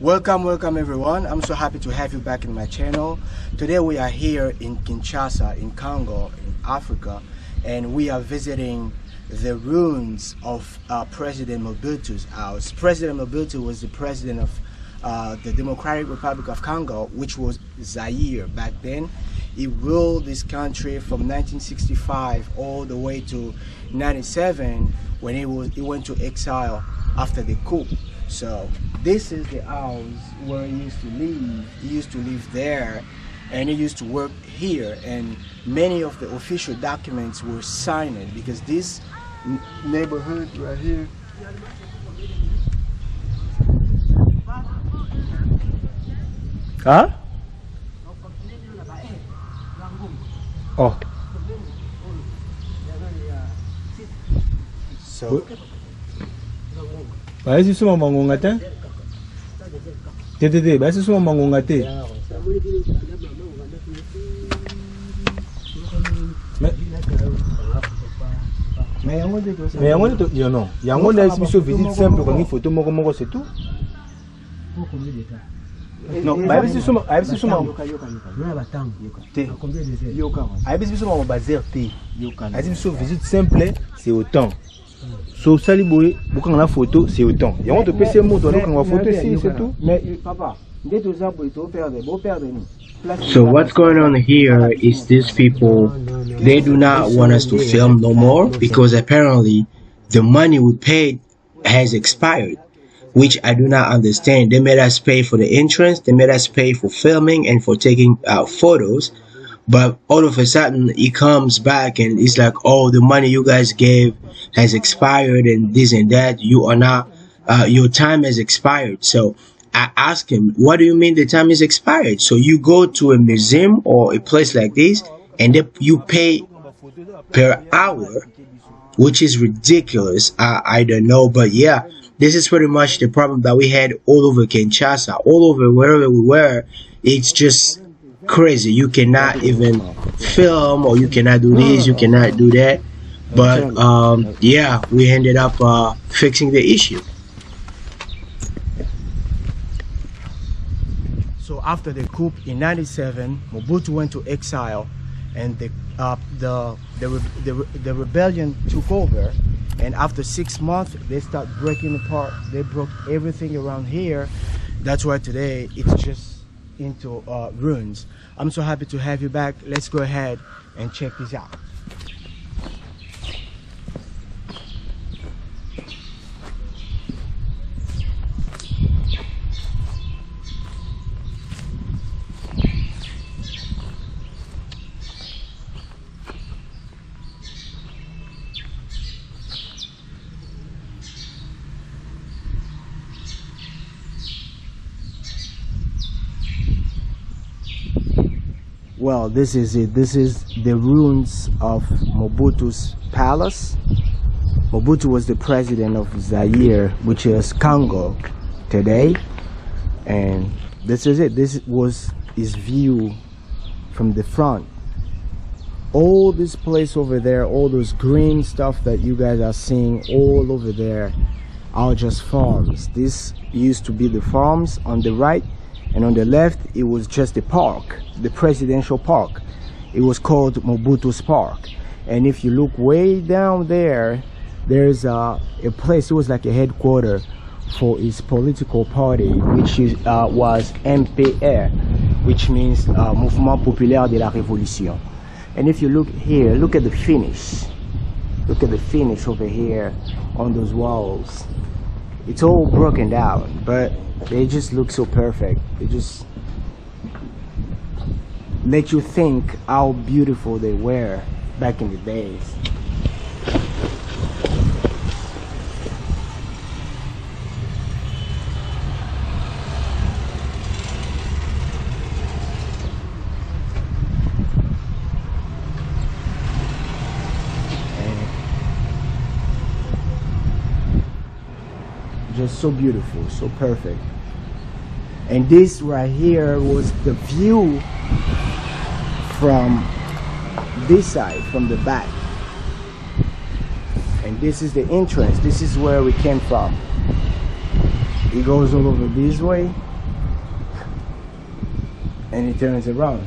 Welcome everyone. I'm so happy to have you back in my channel. Today we are here in Kinshasa in Congo in Africa, and we are visiting the ruins of President Mobutu's house. President Mobutu was the president of the Democratic Republic of Congo, which was Zaire back then. He ruled this country from 1965 all the way to 97 when he went to exile after the coup. So this is the house where he used to live. He used to live there, and he used to work here, and many of the official documents were signed because this neighborhood right here. Huh? Oh. So Basi suma mangonga te? Tete, basi suma mangonga te? Mais yango to yo non. Yango na exhibition visite simple quand il photo moko c'est tout. Non, basi suma te. Yoka. Basi suma bazer te. Yoka. Exhibition visite simple c'est autant. So sali boy, bukang la photo, c'est autant. Il y a un autre PC mot dans la photo ici, c'est tout. Mais papa, so what's going on here is these people, they do not want us to film no more because apparently the money we paid has expired, which I do not understand. They made us pay for the entrance, they made us pay for filming and for taking photos. But all of a sudden, he comes back and it's like, oh, the money you guys gave has expired and this and that. You are not, your time has expired. So I asked him, what do you mean the time is expired? So you go to a museum or a place like this and you pay per hour, which is ridiculous. I don't know. But yeah, this is pretty much the problem that we had all over Kinshasa, all over wherever we were. It's just crazy. You cannot even film, or you cannot do this, you cannot do that. But yeah, we ended up fixing the issue. So after the coup in 97, Mobutu went to exile, and the rebellion took over. And after 6 months, they start breaking apart. They broke everything around here. That's why today it's just into ruins. I'm so happy to have you back. Let's go ahead and check this out. Well, this is it. This is the ruins of Mobutu's palace. Mobutu was the president of Zaire, which is Congo today. And this is it. This was his view from the front. All this place over there, all those green stuff that you guys are seeing all over there are just farms. This used to be the farms on the right, and on the left it was just a park, the presidential park. It was called Mobutu's Park. And if you look way down there, there's a place. It was like a headquarters for his political party, which was MPR, which means Mouvement Populaire de la Révolution. And if you look here, look at the finish. Look at the finish over here on those walls. It's all broken down, but they just look so perfect. They just let you think how beautiful they were back in the days. just so beautiful, so perfect. And this right here was the view from this side, from the back. And this is the entrance. This is where we came from. It goes all over this way and it turns around.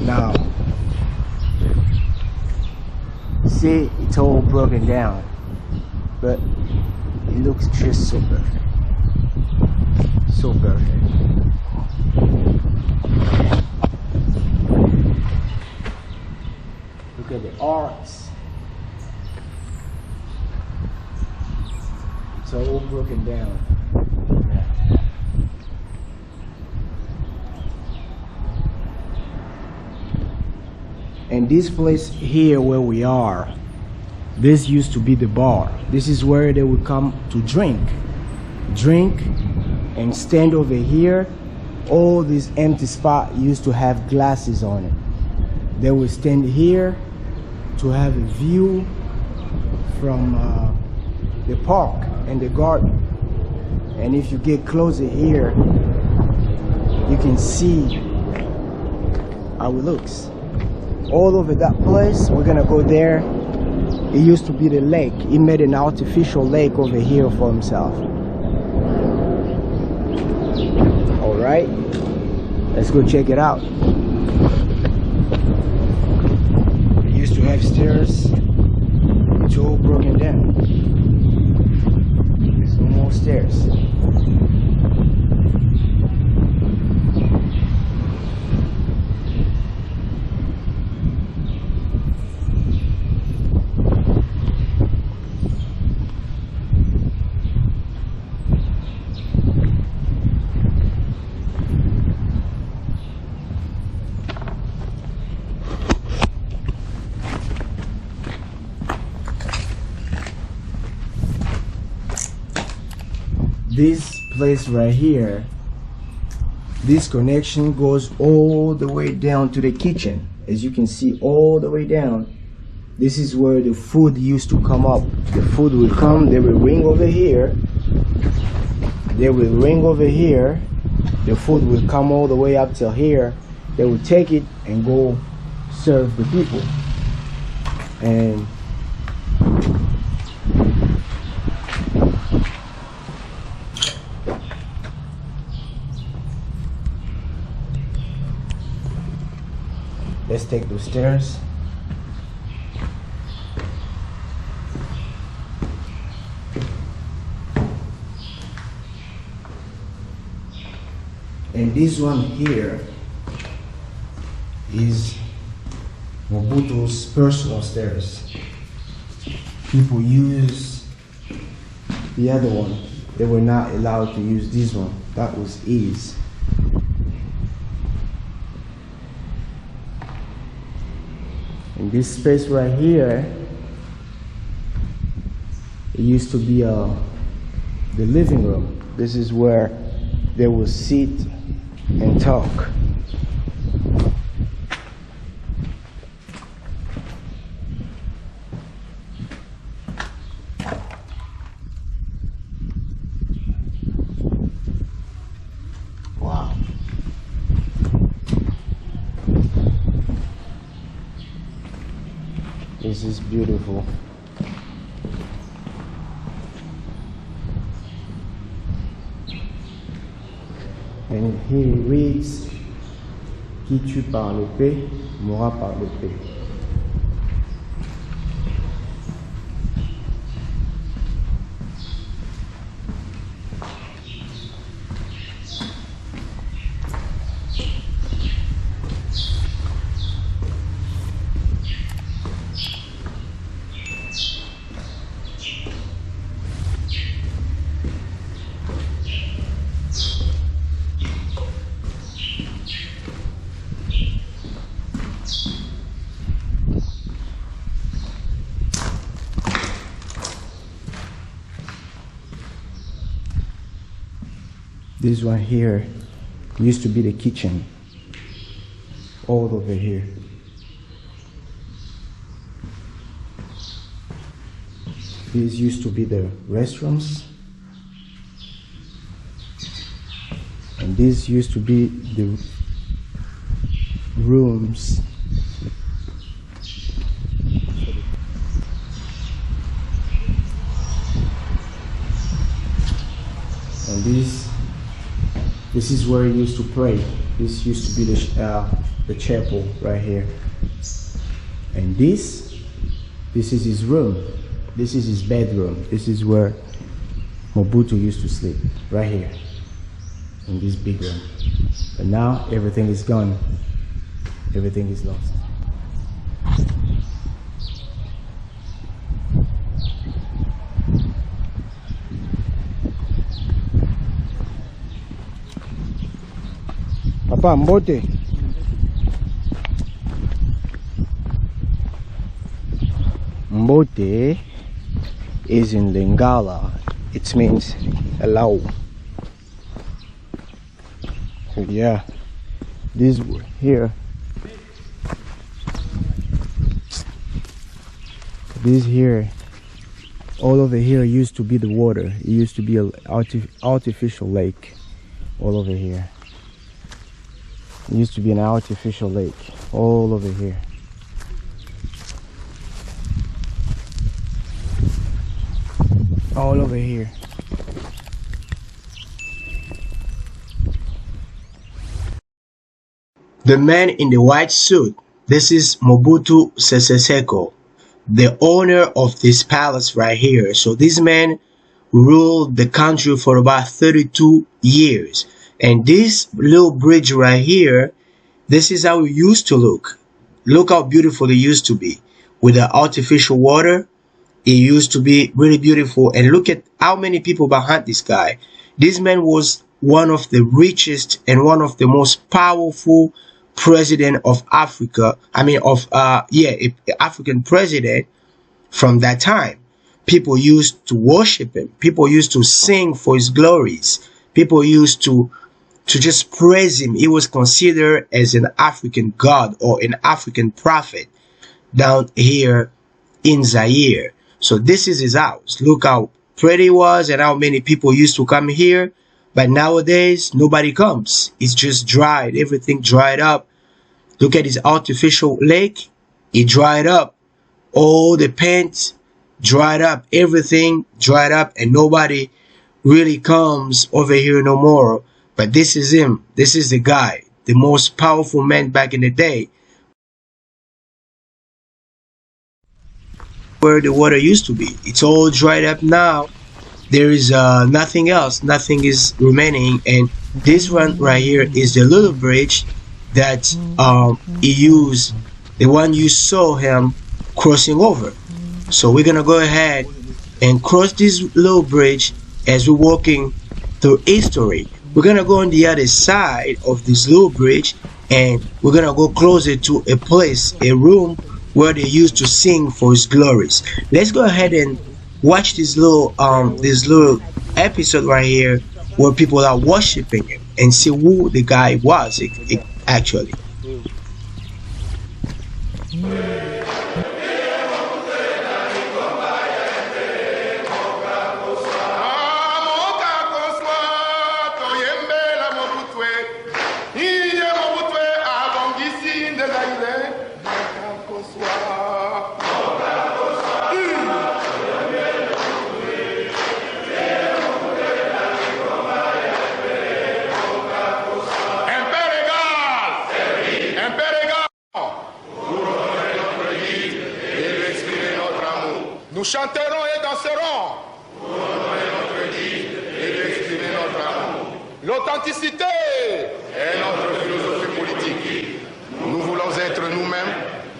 Now, see, it's all broken down, but it looks just so perfect. So perfect. Look at the arcs. It's all broken down. And this place here where we are, this used to be the bar. This is where they would come to drink and stand over here. All this empty spot used to have glasses on it. They would stand here to have a view from the park and the garden. And if you get closer here, you can see how it looks. All over that place, we're gonna go there. It used to be the lake. He made an artificial lake over here for himself. All right, let's go check it out. It used to have stairs. It's all broken down. There's no more stairs. This place right here, this connection goes all the way down to the kitchen. As you can see, all the way down. This is where the food used to come up. The food will come, they will ring over here. They will ring over here. The food will come all the way up till here. They will take it and go serve the people. And let's take those stairs. And this one here is Mobutu's personal stairs. People use the other one. They were not allowed to use this one. That was his. In this space right here, it used to be the living room. This is where they would sit and talk. Wow. This is beautiful. And he reads, qui tue par l'épée, mourra par l'épée. This one here used to be the kitchen, all over here. These used to be the restrooms. And these used to be the rooms. And this is where he used to pray. This used to be the chapel right here. And this is his room. This is his bedroom. This is where Mobutu used to sleep, right here, in this big room. But now everything is gone. Everything is lost. Papa, Mbote. Mbote is in Lingala. It means hello. So yeah, this here. This here, all over here used to be the water. It used to be an artificial lake all over here. It used to be an artificial lake all over here. All over here. The man in the white suit, this is Mobutu Sese Seko, the owner of this palace right here. So this man ruled the country for about 32 years. And this little bridge right here, this is how it used to look. Look how beautiful it used to be. With the artificial water, it used to be really beautiful. And look at how many people behind this guy. This man was one of the richest and one of the most powerful president of Africa. I mean, African president from that time. People used to worship him. People used to sing for his glories. People used to just praise him. He was considered as an African god or an African prophet down here in Zaire. So this is his house. Look how pretty it was and how many people used to come here. But nowadays, nobody comes. It's just dried. Everything dried up. Look at his artificial lake. It dried up. All the paint dried up. Everything dried up. And nobody really comes over here no more. But this is him. This is the guy. The most powerful man back in the day. Where the water used to be. It's all dried up now. There is nothing else. Nothing is remaining. And this one right here is the little bridge that he used. The one you saw him crossing over. So we're going to go ahead and cross this little bridge as we're walking through history. We're going to go on the other side of this little bridge and we're going to go closer to a place, a room where they used to sing for his glories. Let's go ahead and watch this little episode right here where people are worshiping him and see who the guy was actually. Nous chanterons et danserons pour honorer notre guide et exprimer notre amour. L'authenticité est notre philosophie politique. Nous voulons être nous-mêmes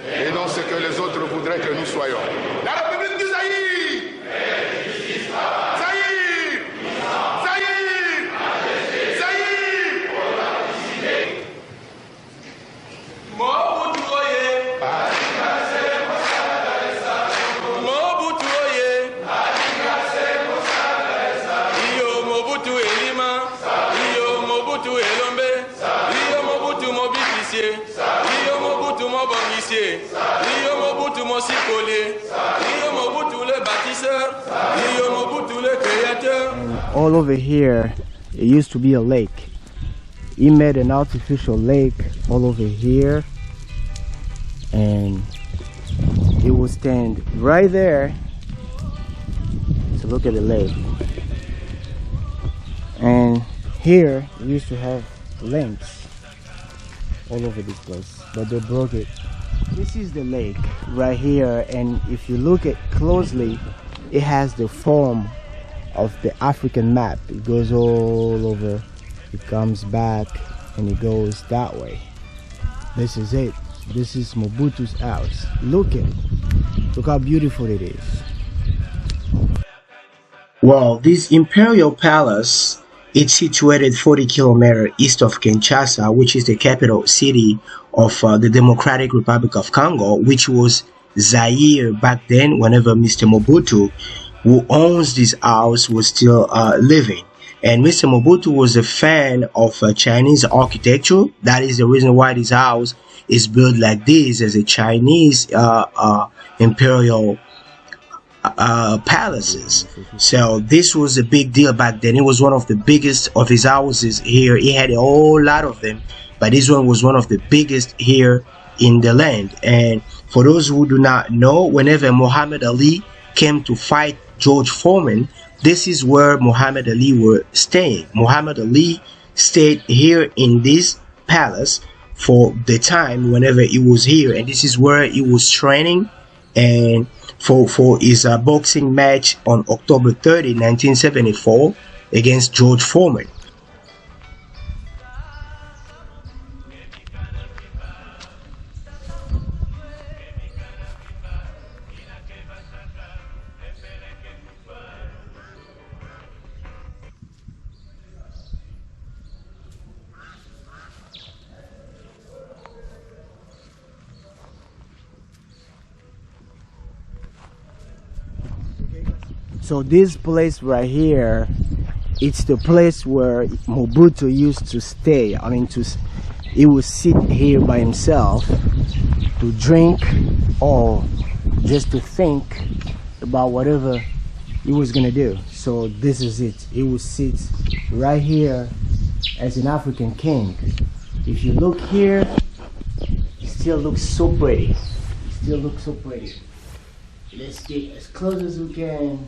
et non ce que les autres voudraient que nous soyons. La République du Zaïre! Zaïre! Zaïre! Zaïre! Mobutu oye! Mobutu oye! Iyo Mobutu elima! Iyo Mobutu elombe! Iyo Mobutu mobilisé! Iyo Mobutu mon bon huissier, Rio Mobutu mon cipolier, Rio Mobutu le bâtisseur, Rio Mobutu le créateur. And all over here, it used to be a lake. He made an artificial lake all over here, and it will stand right there to look at the lake. And here, we used to have lamps all over this place, but they broke it. This is the lake right here, and if you look at closely, it has the form of the African map. It goes all over, it comes back, and it goes that way. This is it. This is Mobutu's house. Look at it. Look how beautiful it is. Well, this imperial palace, it's situated 40 kilometers east of Kinshasa, which is the capital city of the Democratic Republic of Congo, which was Zaire back then, whenever Mr. Mobutu, who owns this house, was still living. And Mr. Mobutu was a fan of Chinese architecture. That is the reason why this house is built like this, as a Chinese imperial palaces. So this was a big deal back then. It was one of the biggest of his houses here. He had a whole lot of them, but this one was one of the biggest here in the land. And for those who do not know, whenever Muhammed Ali came to fight George Foreman, this is where Muhammad Ali were staying. Muhammad Ali stayed here in this palace for the time whenever he was here, and this is where he was training and for his boxing match on October 30, 1974 against George Foreman. So this place right here, it's the place where Mobutu used to stay. I mean, he would sit here by himself to drink or just to think about whatever he was gonna do. So this is it. He would sit right here as an African king. If you look here, it still looks so pretty. It still looks so pretty. Let's get as close as we can.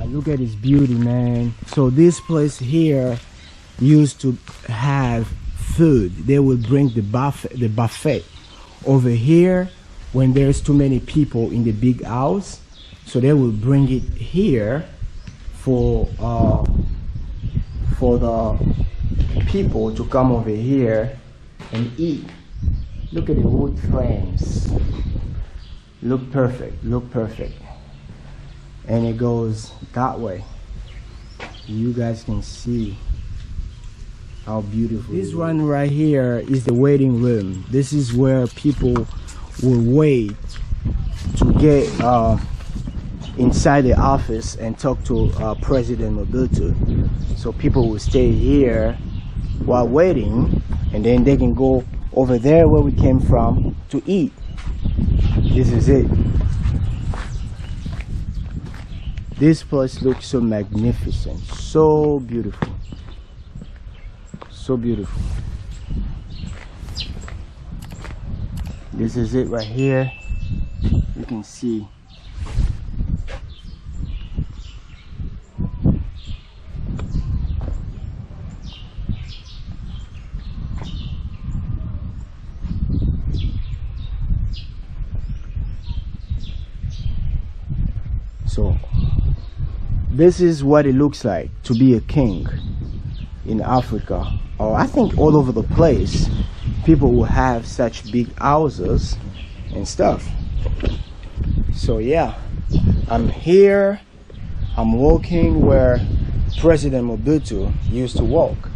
Look at its beauty, man. So this place here used to have food. They would bring the buffet over here when there's too many people in the big house. So they will bring it here for the people to come over here and eat. Look at the wood frames. Look perfect. Look perfect. And it goes that way. You guys can see how beautiful. This one right here is the waiting room. This is where people will wait to get inside the office and talk to President Mobutu. So people will stay here while waiting, and then they can go over there where we came from to eat. This is it. This place looks so magnificent, so beautiful, so beautiful. This is it right here. You can see. So this is what it looks like to be a king in Africa, or I think all over the place. People will have such big houses and stuff. So yeah, I'm here, I'm walking where President Mobutu used to walk.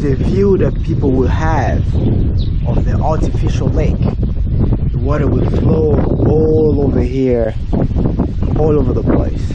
the view that people will have of the artificial lake. The water will flow all over here, all over the place.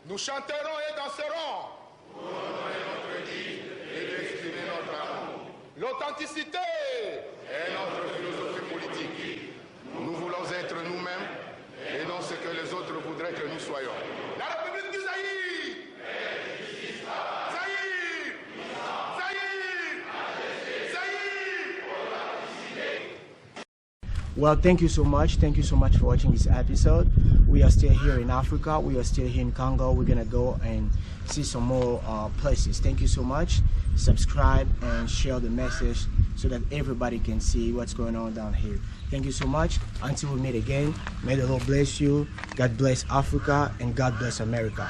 Nous chanterons et danserons pour honorer notre guide et exprimer notre amour. L'authenticité est notre philosophie politique. Nous voulons être nous-mêmes et non ce que les autres voudraient que nous soyons. La République du Zaïre! Zaïre! Zaïre! Zaïre! Well, thank you so much. Thank you so much for watching this episode. We are still here in Africa. We are still here in Congo. We're gonna go and see some more places. Thank you so much. Subscribe and share the message so that everybody can see what's going on down here. Thank you so much. Until we meet again, may the Lord bless you. God bless Africa and God bless America.